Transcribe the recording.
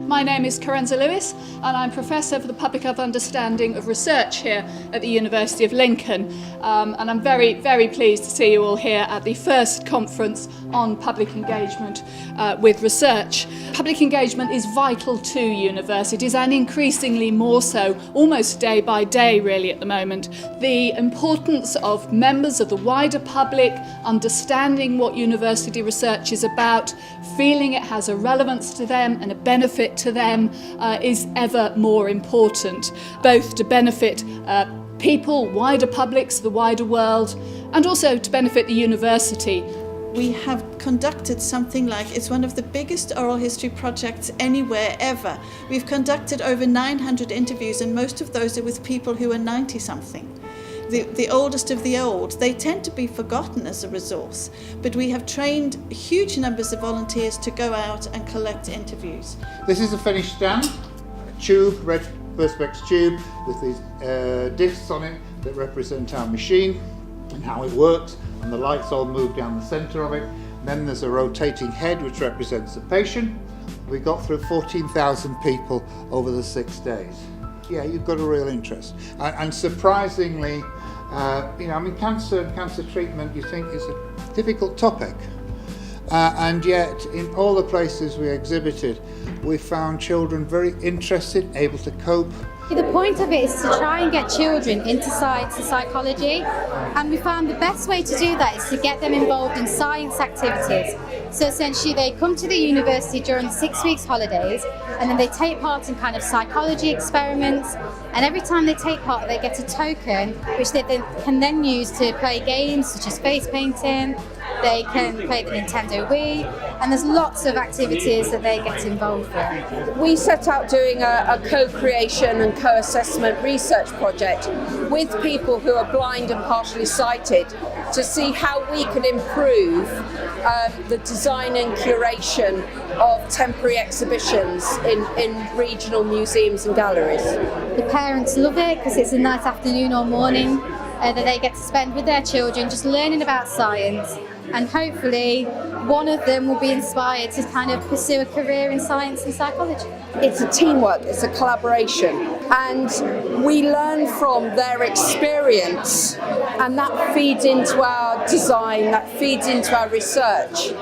My name is Chancellor and I'm Professor for the Public Health Understanding of Research here at the University of Lincoln. And I'm very, very pleased to see you all here at the first conference on public engagement with research. Public engagement is vital to universities and increasingly more so, almost day by day really at the moment. The importance of members of the wider public understanding what university research is about, feeling it has a relevance to them and a benefit to them is ever more important, both to benefit people, wider publics, the wider world, and also to benefit the university. We have conducted something like, it's one of the biggest oral history projects anywhere ever. We've conducted over 900 interviews, and most of those are with people who are 90-something. The oldest of the old. They tend to be forgotten as a resource, but we have trained huge numbers of volunteers to go out and collect interviews. This is a finished stand, a tube, red perspex tube with these discs on it that represent our machine and how it works, and the lights all move down the centre of it. Then there's a rotating head which represents the patient. We got through 14,000 people over the 6 days. Yeah, you've got a real interest. And surprisingly, cancer treatment you think is a difficult topic. And yet, in all the places we exhibited, we found children very interested, able to cope. The point of it is to try and get children into science and psychology, and we found the best way to do that is to get them involved in science activities. So essentially they come to the university during 6 weeks holidays, and then they take part in kind of psychology experiments, and every time they take part they get a token which they can then use to play games such as face painting. They can play the Nintendo Wii, and there's lots of activities that they get involved with. We set out doing a co-creation and co-assessment research project with people who are blind and partially sighted to see how we could improve the design and curation of temporary exhibitions in regional museums and galleries. The parents love it because it's a nice afternoon or morning that they get to spend with their children just learning about science, and hopefully one of them will be inspired to kind of pursue a career in science and psychology. It's a teamwork, it's a collaboration, and we learn from their experience, and that feeds into our design, that feeds into our research.